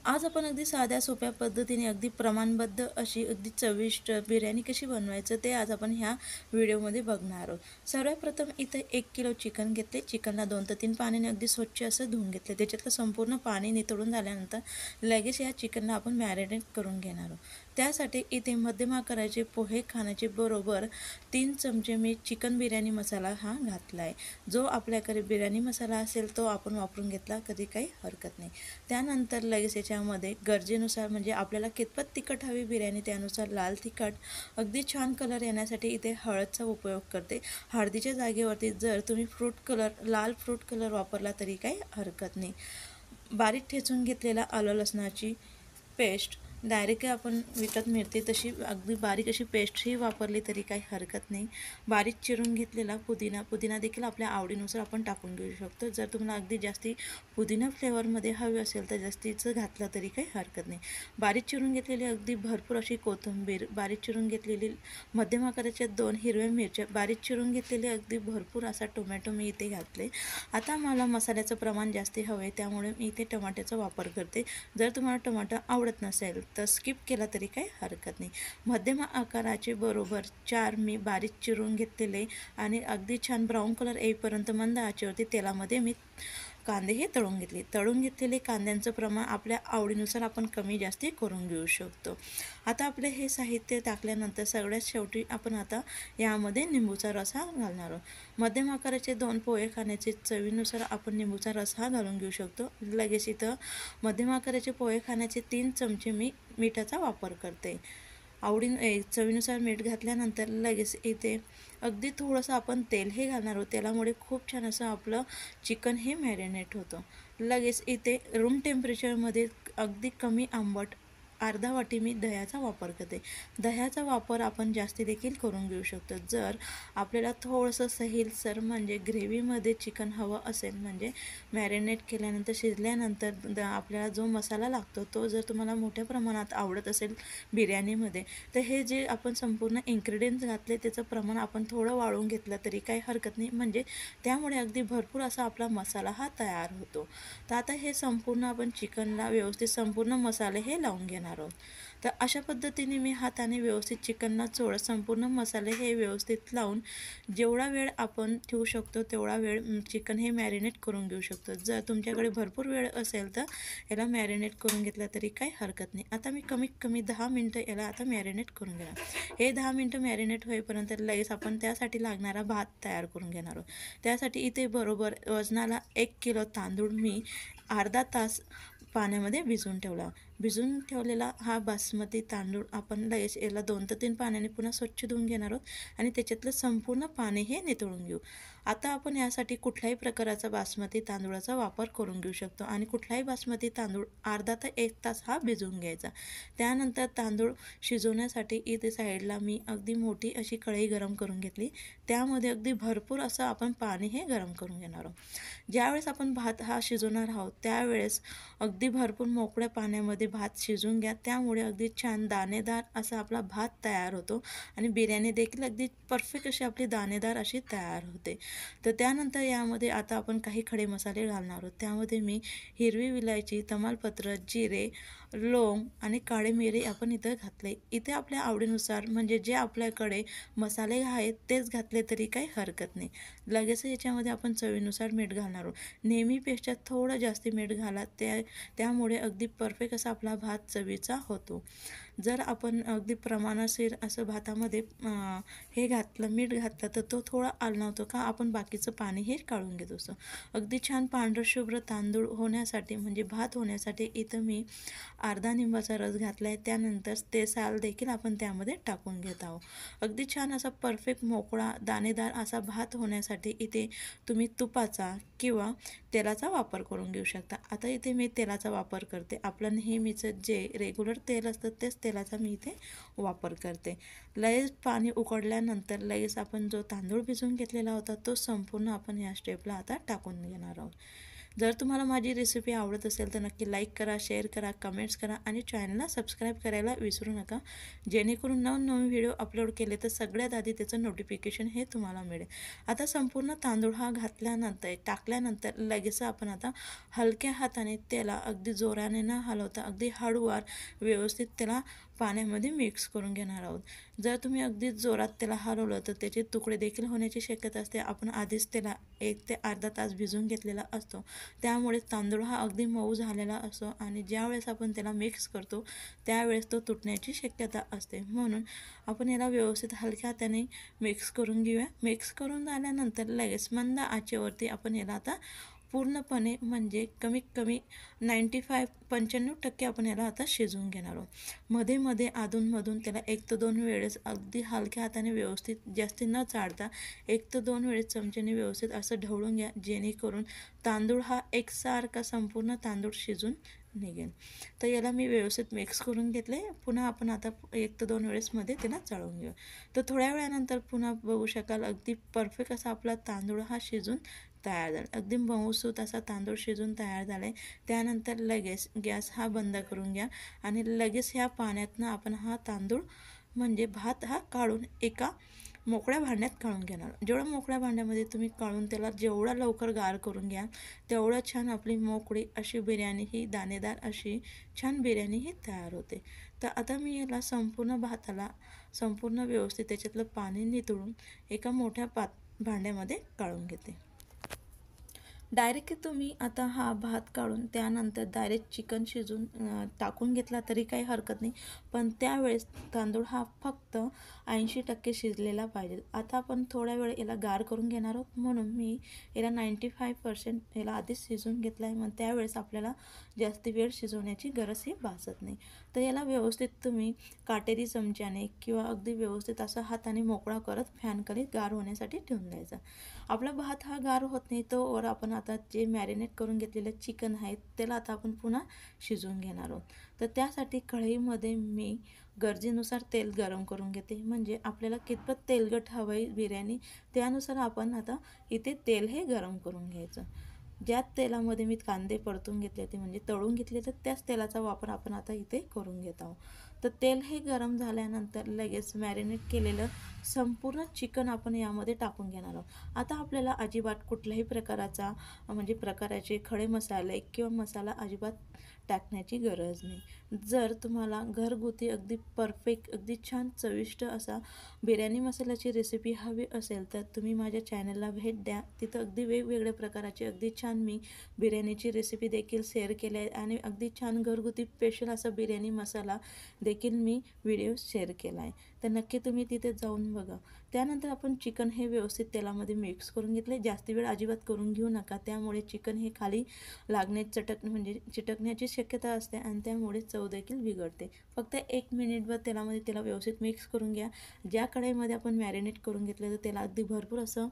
आज आपण अगदी साध्या सोप्या पद्धतीने अगदी प्रमाणबद्ध अशी अगदी चविष्ट बिर्याणी कशी बनवायचं ते आज आपण ह्या व्हिडिओमध्ये बघणार आहोत। सर्वप्रथम इथे 1 किलो चिकन घेतले। चिकनला 2 ते 3 पाण्याने अगदी स्वच्छ असं धुवून घेतले। त्याच्यातलं संपूर्ण पाणी निथळून झाल्यानंतर लगेच या चिकनला आपण मॅरिनेट करून घेणार आहोत। त्यासाठी इथे मध्यम आकाराचे पोहे खाण्याचे बरोबर 3 चमचे मी चिकन बिर्याणी मसाला हा घातला आहे। जो आपल्याकडे बिर्याणी मसाला असेल तो आपण वापरून घेतला तरी काही हरकत नाही। त्यानंतर लगेच याच्यामध्ये गरजेनुसार म्हणजे आपल्याला कितपत तिखट हवी बिर्याणी त्यानुसार लाल तिखट, अगदी छान कलर येण्यासाठी इथे हळदचा उपयोग करते। हळदीच्या जागेवरती जर तुम्ही लाल फ्रूट कलर वापरला तरी काही हरकत नाही। बारीक ठेचून घेतलेला आलं लसणाची पेस्ट डायरेक्ट आपण विकत मिळते तशी अगदी बारीक अशी पेस्टही वापरली तरी काही हरकत नाही। बारीक चिरून घेतलेला पुदिना देखील आपल्या आवडीनुसार आपण टाकून घेऊ शकतो। जर तुम्हाला अगदी जास्ती पुदिना फ्लेवरमध्ये हवे असेल तर जास्तीचं घातलं तरी काही हरकत नाही। बारीक चिरून घेतलेली अगदी भरपूर अशी कोथिंबीर, बारीक चिरून घेतलेली मध्यम आकाराच्या 2 हिरव्या मिरच्या, बारीक चिरून घेतलेले अगदी भरपूर असा टोमॅटो मी इथे घातले। आता मला मसाल्याचं प्रमाण जास्त हवे त्यामुळे मी इथे टमाट्याचा वापर करते। जर तुम्हाला टमाटर आवडत नसेल तर स्किप केला तरी काही हरकत नाही। मध्यम आकाराचे बरोबर 4 मी बारीक चिरून घेतलेले आणि अगदी छान ब्राऊन कलर येईपर्यंत मंद आचेवरती तेलामध्ये मी कांदे हे तळून घेतले। तळून घेतलेले कांद्यांचं प्रमाण आपल्या आवडीनुसार आपण कमी जास्ती करून घेऊ शकतो। आता आपले हे साहित्य टाकल्यानंतर सगळ्यात शेवटी आपण आता यामध्ये लिंबूचा रस हा घालणार आहोत। मध्यम आकाराचे 2 पोहे खाण्याचे चवीनुसार आपण लिंबूचा रस हा घालून घेऊ शकतो। लगेच इथं मध्यम आकाराचे पोहे खाण्याचे 3 चमचे मी मिठाचा वापर करते। चवीनुसार मीठ घातल्यानंतर लगेच इथे अगदी थोडंसं आपण तेल हे घालणार आहोत। तेलामुळे खूप छान असं आपलं चिकन हे मॅरिनेट होतं। लगेच इथे रूम टेम्परेचरमध्ये अगदी कमी आंबट अर्धा वाटी मी दह्याचा वापर करते। दह्याचा वापर आपण जास्ती देखील करून घेऊ शकतो। जर आपल्याला थोडंसं सैलसर म्हणजे ग्रेव्हीमध्ये चिकन हवं असेल म्हणजे मॅरिनेट केल्यानंतर शिजल्यानंतर आपल्याला जो मसाला लागतो तो जर तुम्हाला मोठ्या प्रमाणात आवडत असेल बिर्याणीमध्ये तर हे जे आपण संपूर्ण इन्ग्रेडियंट्स घातले त्याचं प्रमाण आपण थोडं वाढवून घेतलं तरी काही हरकत नाही। म्हणजे त्यामुळे अगदी भरपूर असा आपला मसाला हा तयार होतो। तर आता हे संपूर्ण आपण चिकनला व्यवस्थित संपूर्ण मसाले हे लावून घेणार आहोत। तर अशा पद्धतीने मी हाताने व्यवस्थित चिकनला चोळत संपूर्ण मसाले हे व्यवस्थित लावून जेवढा वेळ आपण ठेवू शकतो तेवढा वेळ चिकन हे मॅरिनेट करून घेऊ शकतो। जर तुमच्याकडे भरपूर वेळ असेल तर याला मॅरिनेट करून घेतलं तरी काही हरकत नाही। आता मी कमीत कमी 10 मिनटं याला आता मॅरिनेट करून घेणार। हे 10 मिनटं मॅरिनेट होईपर्यंत लगेच आपण त्यासाठी लागणारा भात तयार करून घेणार आहोत। त्यासाठी इथे बरोबर वजनाला 1 किलो तांदूळ मी अर्धा तास पाण्यामध्ये भिजवून ठेवला। भिजवून ठेवलेला हा बासमती तांदूळ आपण लगेच याला 2 ते 3 पाण्याने पुन्हा स्वच्छ धुवून घेणार आहोत आणि त्याच्यातलं संपूर्ण पाणी हे निथळून घेऊ। आता आपण यासाठी कुठल्याही प्रकाराचा बासमती तांदूळाचा वापर करून घेऊ शकतो आणि कुठलाही बासमती तांदूळ अर्धा ते 1 तास हा भिजवून घ्यायचा। त्यानंतर तांदूळ शिजवण्यासाठी इथे साईडला मी अगदी मोठी अशी कढई गरम करून घेतली। त्यामध्ये अगदी भरपूर असं आपण पाणी हे गरम करून घेणार आहोत। ज्यावेळेस आपण भात हा शिजवणार आहोत त्यावेळेस अगदी भरपूर मोकळ्या पाण्यामध्ये भात शिजवून घ्या। त्यामुळे अगदी छान दाणेदार असा आपला भात तयार होतो आणि बिर्याणी देखील अगदी परफेक्ट अशी आपली दाणेदार अशी तयार होते। तर त्यानंतर यामध्ये आता आपण काही खडे मसाले घालणार आहोत। त्यामध्ये मी हिरवी विलायची, तमालपत्र, जिरे, लवंग आणि काळे मिरे आपण इथं घातले। इथे आपल्या आवडीनुसार म्हणजे जे आपल्याकडे मसाले आहेत तेच घातले तरी काही हरकत नाही। लगेच याच्यामध्ये आपण चवीनुसार मीठ घालणार आहोत। नेहमीपेक्षा थोडं जास्त मीठ घाला त्यामुळे अगदी परफेक्ट असा आपला भात चवीचा होतो। जर आपण अगदी प्रमाणाशीर असं भातामध्ये हे घातलं मीठ घातलं तर तो थोडा आलणावतो का आपण बाकीचं पाणी हे काढून घेत असतो। अगदी छान पांढरशुभ्र तांदूळ होण्यासाठी म्हणजे भात होण्यासाठी इथं मी अर्धा लिंबाचा रस घातला आहे। त्यानंतर ते साल देखील आपण त्यामध्ये टाकून घेत आहोत। अगदी छान असा परफेक्ट मोकळा दाणेदार असा भात होण्यासाठी इथे तुम्ही तुपाचा किंवा तेलाचा वापर करून घेऊ शकता। आता इथे मी तेलाचा वापर करते। आपलं नेहमीचं जे रेग्युलर तेल असतं तेच तेलाचा मी इथे वापर करते। लगेच पाणी उकळल्यानंतर लगेच आपण जो तांदूळ भिजवून घेतलेला होता तो संपूर्ण आपण या स्टेपला आता टाकून घेणार आहोत। जर तुम्हाला माझी रेसिपी आवडत असेल तर नक्की लाईक करा, शेअर करा, कमेंट्स करा आणि चॅनलला सबस्क्राईब करायला विसरू नका, जेणेकरून नवनवीन व्हिडिओ अपलोड केले तर सगळ्यात आधी त्याचं नोटिफिकेशन हे तुम्हाला मिळेल. आता संपूर्ण तांदूळ हा टाकल्यानंतर लगेच आपण आता हलक्या हाताने त्याला अगदी जोराने न हलवता अगदी हळूवार व्यवस्थित त्याला पाण्यामध्ये मिक्स करून घेणार आहोत. जर तुम्ही अगदी जोरात त्याला हलवलं तर त्याचे तुकडे देखील होण्याची शक्यता असते. आपण आधीच त्याला 1 ते अर्धा तास भिजवून घेतलेला असतो, त्यामुळे तांदूळ हा अगदी मऊ झालेला असतो आणि ज्यावेळेस आपण त्याला मिक्स करतो त्यावेळेस तो तुटण्याची शक्यता असते. म्हणून आपण याला व्यवस्थित हलक्या हाताने मिक्स करून घेऊया. मिक्स करून झाल्यानंतर लगेच मंद आचेवरती आपण याला आता पूर्णपणे म्हणजे कमीत कमी 95% आपण याला आता शिजवून घेणार आहोत. मध्ये मध्ये अधूनमधून त्याला 1 ते 2 वेळेस अगदी हलक्या हाताने व्यवस्थित जास्ती न चाळता 1 ते 2 वेळेस चमच्याने व्यवस्थित असं ढवळून घ्या, जेणेकरून तांदूळ हा एकसारखा संपूर्ण तांदूळ शिजून निघेल. तर याला मी व्यवस्थित मिक्स करून घेतले. पुन्हा आपण आता 1 ते 2 वेळेस मध्ये त्याला चाळून घेऊ. तर थोड्या वेळानंतर पुन्हा बघू शकाल अगदी परफेक्ट असा आपला तांदूळ हा शिजून तयार झाला. अगदी मऊसूत असा तांदूळ शिजून तयार झाला आहे. त्यानंतर लगेच गॅस हा बंद करून घ्या आणि लगेच ह्या पाण्यातनं आपण हा तांदूळ म्हणजे भात हा काढून एका मोकळ्या भांड्यात काढून घेणार. जेवढं मोकळ्या भांड्यामध्ये तुम्ही काढून त्याला जेवढा लवकर गार करून घ्या तेवढं छान आपली मोकळी अशी बिर्याणी ही दाणेदार अशी छान बिर्याणी ही तयार होते. तर आता मी याला संपूर्ण व्यवस्थित त्याच्यातलं पाणी निथळून एका मोठ्या भांड्यामध्ये काढून घेते. डायरेक्ट तुम्ही आता हा भात काढून त्यानंतर डायरेक्ट चिकन शिजून टाकून घेतला तरी काही हरकत नाही, पण त्यावेळेस तांदूळ हा फक्त 80% शिजलेला पाहिजे. आता आपण थोड्या वेळ याला गार करून घेणार आहोत, म्हणून मी याला 95% याला आधीच शिजवून घेतला आहे. मग त्यावेळेस आपल्याला जास्त वेळ शिजवण्याची गरज ही भासत नाही. तर याला व्यवस्थित तुम्ही काटेरी चमच्याने किंवा अगदी व्यवस्थित असा हाताने मोकळा करत फॅनखाली गार होण्यासाठी ठेवून द्यायचा. आपला भात हा गार होत नाही तोवर आपण आता जे मॅरिनेट करून घेतलेलं चिकन आहे त्याला आता आपण पुन्हा शिजवून घेणार आहोत. तर त्यासाठी कढईमध्ये मी गरजेनुसार तेल गरम करून घेते. म्हणजे आपल्याला कितपत तेलकट हवं बिर्याणी त्यानुसार आपण आता इथे तेल हे गरम करून घ्यायचं. ज्या तेलामध्ये मी कांदे परतून घेतले ते म्हणजे तळून घेतले तर त्याच तेलाचा वापर आपण आता इथे करून घेत आहोत. तर तेल हे गरम झाल्यानंतर लगेच मॅरिनेट केलेलं संपूर्ण चिकन आपण यामध्ये टाकून घेणार आहोत. आता आपल्याला अजिबात कुठल्याही प्रकाराचे खडे मसाले किंवा मसाला अजिबात टाकण्याची गरज नाही. जर तुम्हाला घरगुती अगदी परफेक्ट अगदी छान चविष्ट असा बिर्याणी मसाल्याची रेसिपी हवी असेल तर तुम्ही माझ्या चॅनलला भेट द्या. तिथं अगदी वेगवेगळ्या प्रकाराचे अगदी छान मी बिर्याणीची रेसिपी देखील शेअर केल्या आहे आणि अगदी छान घरगुती स्पेशल असा बिर्याणी मसाला देखील मी व्हिडिओ शेअर केला आहे. तर नक्की तुम्ही तिथे जाऊन बघा. त्यानंतर आपण चिकन हे व्यवस्थित तेलामध्ये मिक्स करून घेतले. जास्त वेळ अजिबात करून घेऊ नका, त्यामुळे चिकन हे खाली चिटकण्याची शक्यता असते आणि त्यामुळे चव देखील बिघडते. फक्त 1 मिनिटभर तेलामध्ये त्याला व्यवस्थित मिक्स करून घ्या. ज्या कढईमध्ये आपण मॅरिनेट करून घेतलं तर त्याला अगदी भरपूर असं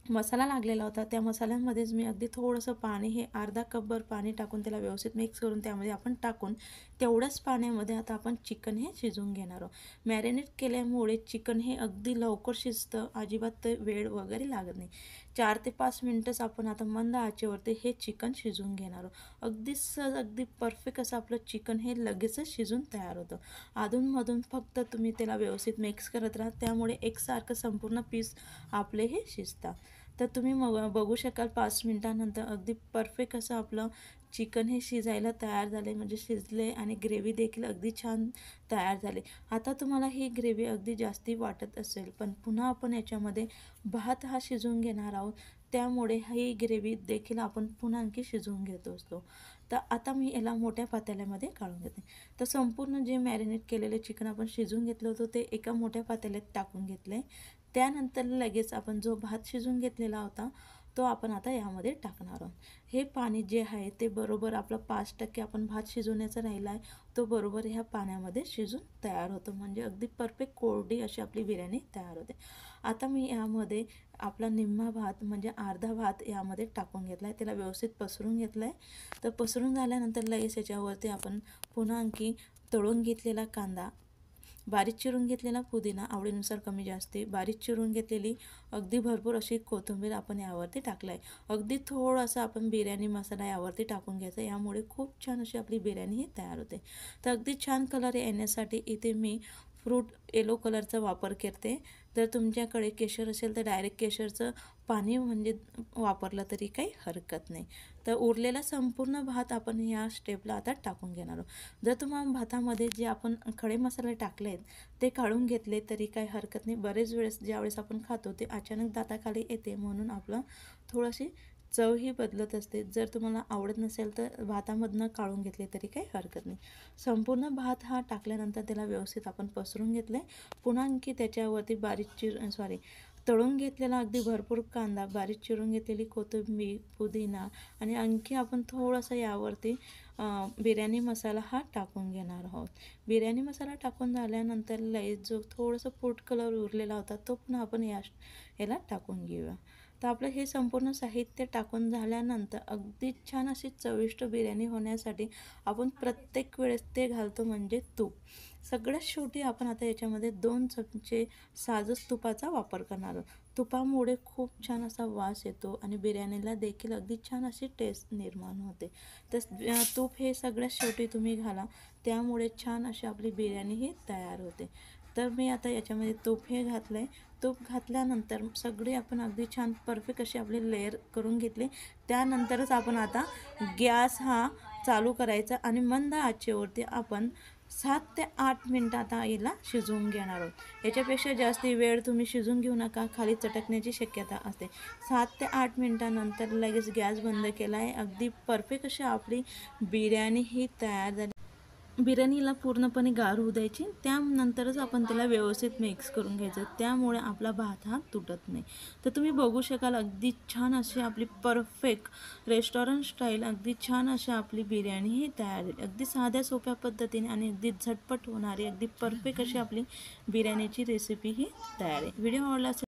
मसाला लागलेला होता. त्या मसाल्यांमध्येच मी अगदी थोडंसं पाणी हे अर्धा कपभर पाणी टाकून त्याला व्यवस्थित मिक्स करून त्यामध्ये आपण टाकून तेवढ्याच पाण्यामध्ये आता आपण चिकन हे शिजवून घेणार आहोत. मॅरिनेट केल्यामुळे चिकन हे अगदी लवकर शिजतं, अजिबात वेळ वगैरे लागत नाही. 4 ते 5 मिनटंच आपण आता मंद आचेवरती हे चिकन शिजवून घेणार आहोत. अगदी सहज अगदी परफेक्ट असं आपलं चिकन हे लगेचच शिजून तयार होतं. अधूनमधून फक्त तुम्ही त्याला व्यवस्थित मिक्स करत राहा, त्यामुळे एकसारखं संपूर्ण पीस आपले हे शिजतात. तर तुम्ही बघू शकाल 5 मिनटानंतर अगदी परफेक्ट असं आपलं चिकन हे शिजायला तयार झाले, म्हणजे शिजले आणि ग्रेव्ही देखील अगदी छान तयार झाले. आता तुम्हाला ही ग्रेव्ही अगदी जास्ती वाटत असेल, पण पुन्हा आपण याच्यामध्ये भात हा शिजवून घेणार आहोत, त्यामुळे ही ग्रेव्ही देखील आपण पुन्हा आणखी शिजवून घेत असतो. तर आता मी याला मोठ्या पातेल्यामध्ये काढून घेते. तर संपूर्ण जे मॅरिनेट केलेले चिकन आपण शिजवून घेतलं होतं ते एका मोठ्या पातेल्यात टाकून घेतले. त्यानंतर लगेच आपण जो भात शिजवून घेतलेला होता तो आपण आता यामध्ये टाकणार आहोत. हे पाणी जे आहे ते बरोबर आपलं 5% आपण भात शिजवण्याचा राहिला आहे तो बरोबर ह्या पाण्यामध्ये शिजून तयार होतो, म्हणजे अगदी परफेक्ट कोरडी अशी आपली बिर्याणी तयार होते. आता मी यामध्ये आपला निम्मा भात म्हणजे अर्धा भात यामध्ये टाकून घेतला आहे, त्याला व्यवस्थित पसरून घेतला आहे. तर पसरून झाल्यानंतर लगेच याच्यावरती आपण पुन्हा आणखी तळून घेतलेला कांदा बारीक चिरून घेतलेला पुदिना आवडीनुसार कमी जास्त, बारीक चिरून घेतलेली अगदी भरपूर अशी कोथिंबीर आपण यावरती टाकलं आहे. अगदी थोडासा आपण बिर्याणी मसाला यावरती टाकून घ्यायचा, यामुळे खूप छान अशी आपली बिर्याणी ही तयार होते. तर अगदी छान कलर येण्यासाठी इथे मी फ्रूट येलो कलरचा वापर करते. जर तुमच्याकडे केशर असेल तर डायरेक्ट केशरचं पाणी म्हणजे वापरलं तरी काही हरकत नाही. तर उरलेला संपूर्ण भात आपण या स्टेपला आता टाकून घेणार आहोत. जर तुम्हाला भातामध्ये जे आपण खडे मसाले टाकले आहेत ते काढून घेतले तरी काही हरकत नाही. बरेच वेळेस ज्यावेळेस आपण खातो ते अचानक दाताखाली येते, म्हणून आपलं थोडीशी चव ही बदलत असते. जर तुम्हाला आवडत नसेल तर भातामधनं काढून घेतले तरी काही हरकत नाही. संपूर्ण भात हा टाकल्यानंतर त्याला व्यवस्थित आपण पसरून घेतले. पुन्हा आणखी त्याच्यावरती तळून घेतलेला अगदी भरपूर कांदा, बारीक चिरून घेतलेली कोथिंबीर, पुदिना आणि आणखी आपण थोडासा यावरती बिर्याणी मसाला हा टाकून घेणार आहोत. बिर्याणी मसाला टाकून झाल्यानंतर जो थोडासा फूड कलर उरलेला होता तो पण आपण याला टाकून घेऊया. तर आपलं हे संपूर्ण साहित्य टाकून झाल्यानंतर अगदी छान अशी चविष्ट बिर्याणी होण्यासाठी आपण प्रत्येक वेळेस ते घालतो म्हणजे तूप. सगळ्यात शेवटी आपण आता याच्यामध्ये 2 चमचे साजूक तुपाचा वापर करणार आहोत. तुपामुळे खूप छान असा वास येतो आणि बिर्याणीला देखील अगदी छान अशी टेस्ट निर्माण होते. तर तूप हे सगळ्यात शेवटी तुम्ही घाला, त्यामुळे छान अशी आपली बिर्याणी ही तयार होते. तर मी आता याच्यामध्ये तूप हे घातलं आहे. तूप घातल्यानंतर सगळे आपण अगदी छान परफेक्ट अशी आपली लेअर करून घेतली. त्यानंतरच आपण आता गॅस हा चालू करायचा आणि मंद आचेवरती आपण 7 ते 8 मिनटं आता याला शिजवून घेणार आहोत. याच्यापेक्षा जास्त वेळ तुम्ही शिजवून घेऊ नका, खाली चटकण्याची शक्यता असते. 7 ते 8 मिनटानंतर लगेच गॅस बंद केला आहे. अगदी परफेक्ट अशी आपली बिर्याणी ही तयार झाली. बिर्याणीला पूर्णपणे गार होऊ द्यायची, त्यानंतरच आपण त्याला व्यवस्थित मिक्स करून घ्यायचं, त्यामुळे आपला भात हा तुटत नाही. तर तुम्ही बघू शकाल अगदी छान अशी आपली परफेक्ट रेस्टॉरंट स्टाईल अगदी छान अशी आपली बिर्याणी ही तयार आहे. अगदी साध्या सोप्या पद्धतीने आणि अगदी झटपट होणारी अगदी परफेक्ट अशी आपली बिर्याणीची रेसिपी ही तयार आहे. व्हिडिओ आवडला असेल